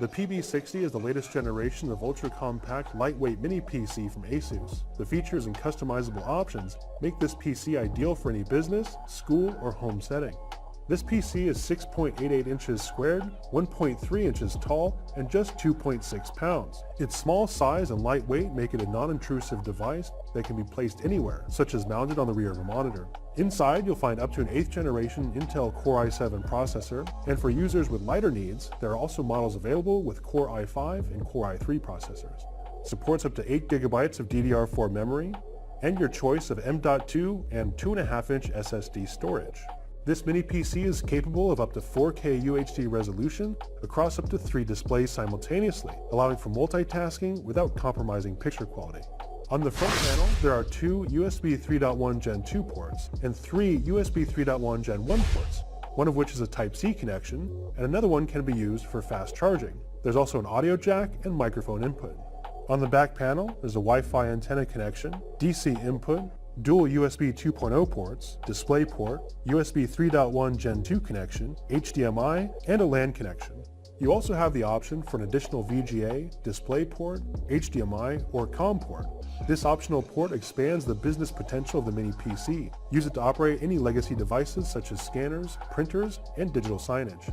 The PB60 is the latest generation of ultra-compact, lightweight mini PC from Asus. The features and customizable options make this PC ideal for any business, school, or home setting. This PC is 6.88 inches squared, 1.3 inches tall, and just 2.6 pounds. Its small size and lightweight make it a non-intrusive device that can be placed anywhere, such as mounted on the rear of a monitor. Inside, you'll find up to an 8th generation Intel Core i7 processor, and for users with lighter needs, there are also models available with Core i5 and Core i3 processors. Supports up to 8 GB of DDR4 memory, and your choice of M.2 and 2.5-inch SSD storage. This mini PC is capable of up to 4K UHD resolution across up to 3 displays simultaneously, allowing for multitasking without compromising picture quality. On the front panel, there are 2 USB 3.1 Gen 2 ports and 3 USB 3.1 Gen 1 ports, one of which is a Type-C connection, and another one can be used for fast charging. There's also an audio jack and microphone input. On the back panel, there's a Wi-Fi antenna connection, DC input, dual USB 2.0 ports, DisplayPort, USB 3.1 Gen 2 connection, HDMI, and a LAN connection. You also have the option for an additional VGA, DisplayPort, HDMI, or COM port. This optional port expands the business potential of the mini PC. Use it to operate any legacy devices such as scanners, printers, and digital signage.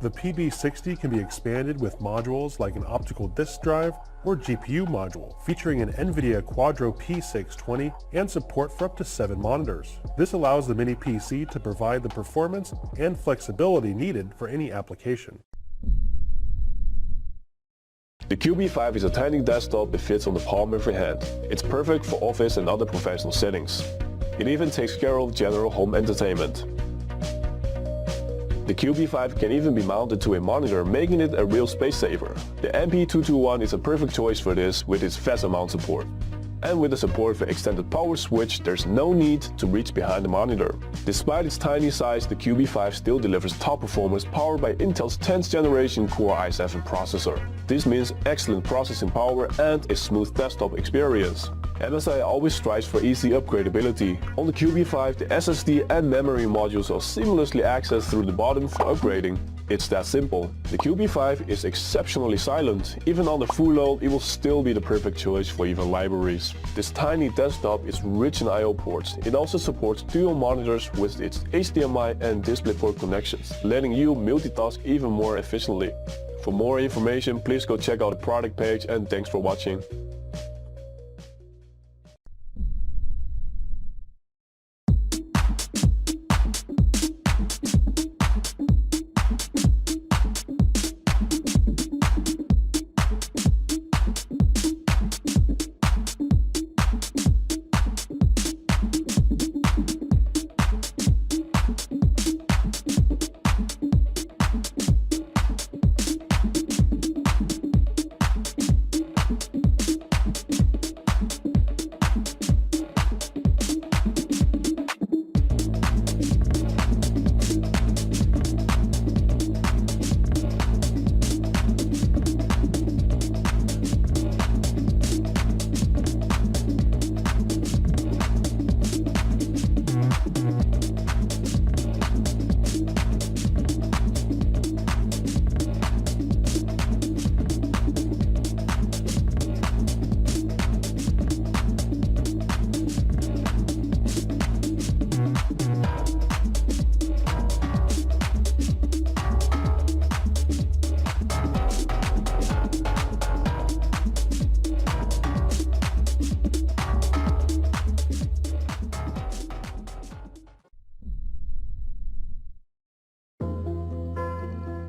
The PB60 can be expanded with modules like an optical disk drive or GPU module, featuring an NVIDIA Quadro P620 and support for up to 7 monitors. This allows the mini PC to provide the performance and flexibility needed for any application. The QB5 is a tiny desktop that fits on the palm of your hand. It's perfect for office and other professional settings. It even takes care of general home entertainment. The QB5 can even be mounted to a monitor, making it a real space saver. The MP221 is a perfect choice for this with its VESA mount support. And with the support for extended power switch, there's no need to reach behind the monitor. Despite its tiny size, the QB5 still delivers top performance powered by Intel's 10th generation Core i7 processor. This means excellent processing power and a smooth desktop experience. MSI always strives for easy upgradability. On the QB5, the SSD and memory modules are seamlessly accessed through the bottom for upgrading. It's that simple. The QB5 is exceptionally silent. Even on the full load, it will still be the perfect choice for even libraries. This tiny desktop is rich in I/O ports. It also supports dual monitors with its HDMI and DisplayPort connections, letting you multitask even more efficiently. For more information, please go check out the product page, and thanks for watching.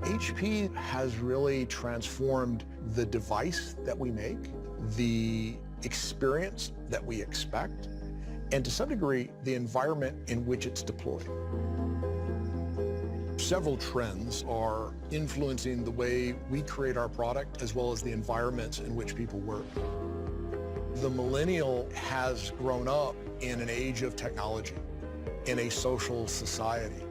HP has really transformed the device that we make, the experience that we expect, and to some degree, the environment in which it's deployed. Several trends are influencing the way we create our product as well as the environments in which people work. The millennial has grown up in an age of technology, in a social society.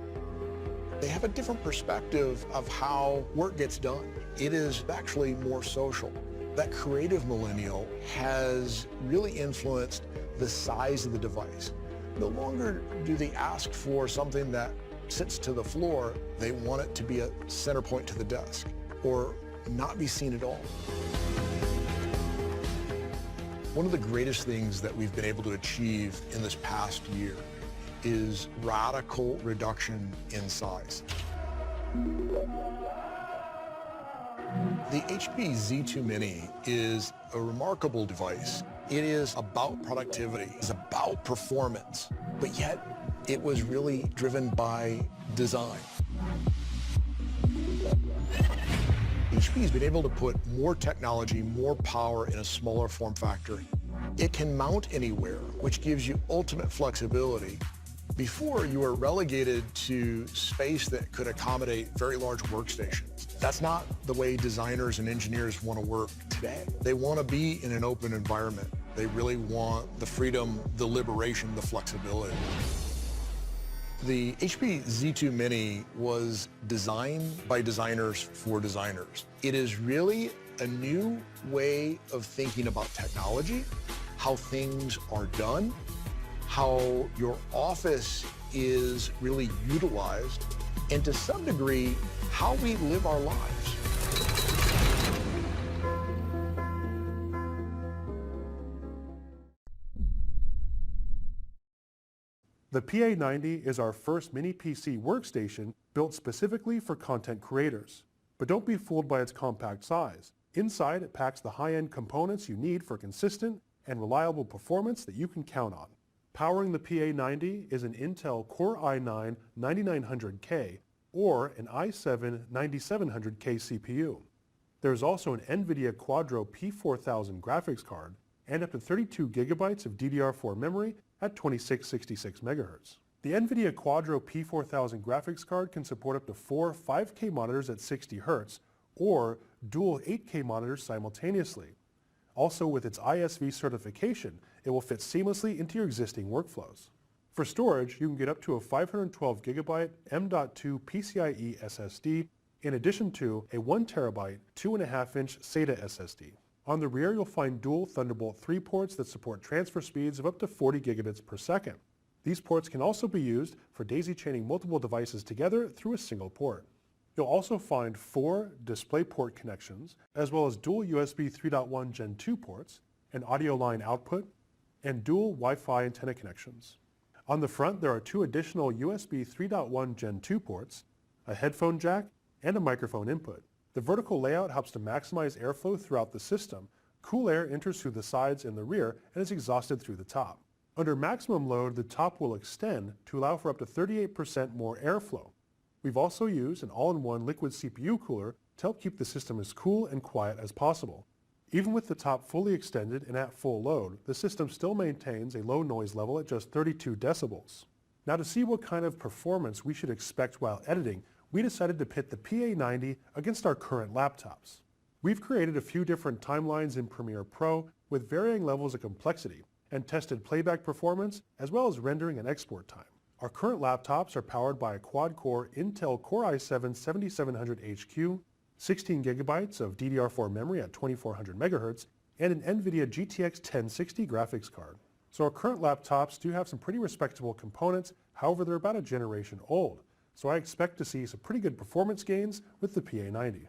They have a different perspective of how work gets done. It is actually more social. That creative millennial has really influenced the size of the device. No longer do they ask for something that sits to the floor. They want it to be a center point to the desk, or not be seen at all. One of the greatest things that we've been able to achieve in this past year is radical reduction in size. The HP Z2 Mini is a remarkable device. It is about productivity, it's about performance, but yet it was really driven by design. HP has been able to put more technology, more power in a smaller form factor. It can mount anywhere, which gives you ultimate flexibility. Before, you were relegated to space that could accommodate very large workstations. That's not the way designers and engineers want to work today. They want to be in an open environment. They really want the freedom, the liberation, the flexibility. The HP Z2 Mini was designed by designers for designers. It is really a new way of thinking about technology, how things are done, how your office is really utilized, and to some degree, how we live our lives. The PA90 is our first mini PC workstation built specifically for content creators. But don't be fooled by its compact size. Inside, it packs the high-end components you need for consistent and reliable performance that you can count on. Powering the PA90 is an Intel Core i9 9900K or an i7 9700K CPU. There's also an NVIDIA Quadro P4000 graphics card and up to 32 gigabytes of DDR4 memory at 2666 MHz. The NVIDIA Quadro P4000 graphics card can support up to 4 5K monitors at 60 Hz or dual 8K monitors simultaneously. Also, with its Isv certification, it will fit seamlessly into your existing workflows. For storage, you can get up to a 512 GB M.2 PCIe SSD in addition to a 1 TB 2.5-inch SATA SSD. On the rear, you'll find dual Thunderbolt 3 ports that support transfer speeds of up to 40 gigabits per second. These ports can also be used for daisy-chaining multiple devices together through a single port. You'll also find 4 DisplayPort connections, as well as dual USB 3.1 Gen 2 ports, an audio line output, and dual Wi-Fi antenna connections. On the front, there are 2 additional USB 3.1 Gen 2 ports, a headphone jack, and a microphone input. The vertical layout helps to maximize airflow throughout the system. Cool air enters through the sides and the rear and is exhausted through the top. Under maximum load, the top will extend to allow for up to 38% more airflow. We've also used an all-in-one liquid CPU cooler to help keep the system as cool and quiet as possible. Even with the top fully extended and at full load, the system still maintains a low noise level at just 32 decibels. Now, to see what kind of performance we should expect while editing, we decided to pit the PA90 against our current laptops. We've created a few different timelines in Premiere Pro with varying levels of complexity and tested playback performance as well as rendering and export time. Our current laptops are powered by a quad-core Intel Core i7 7700HQ, 16 gigabytes of DDR4 memory at 2400 MHz, and an NVIDIA GTX 1060 graphics card. So our current laptops do have some pretty respectable components, however they're about a generation old. So I expect to see some pretty good performance gains with the PA90.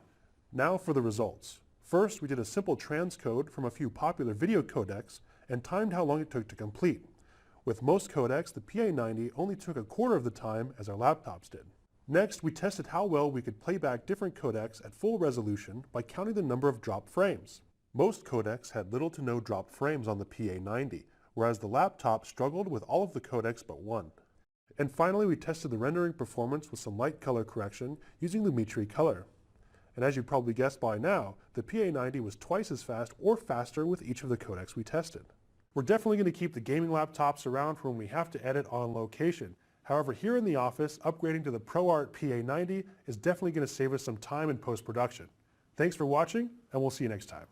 Now for the results. First, we did a simple transcode from a few popular video codecs and timed how long it took to complete. With most codecs, the PA90 only took a quarter of the time as our laptops did. Next, we tested how well we could play back different codecs at full resolution by counting the number of dropped frames. Most codecs had little to no dropped frames on the PA90, whereas the laptop struggled with all of the codecs but one. And finally, we tested the rendering performance with some light color correction using Lumetri Color. And as you probably guessed by now, the PA90 was twice as fast or faster with each of the codecs we tested. We're definitely going to keep the gaming laptops around for when we have to edit on location. However, here in the office, upgrading to the ProArt PA90 is definitely going to save us some time in post-production. Thanks for watching, and we'll see you next time.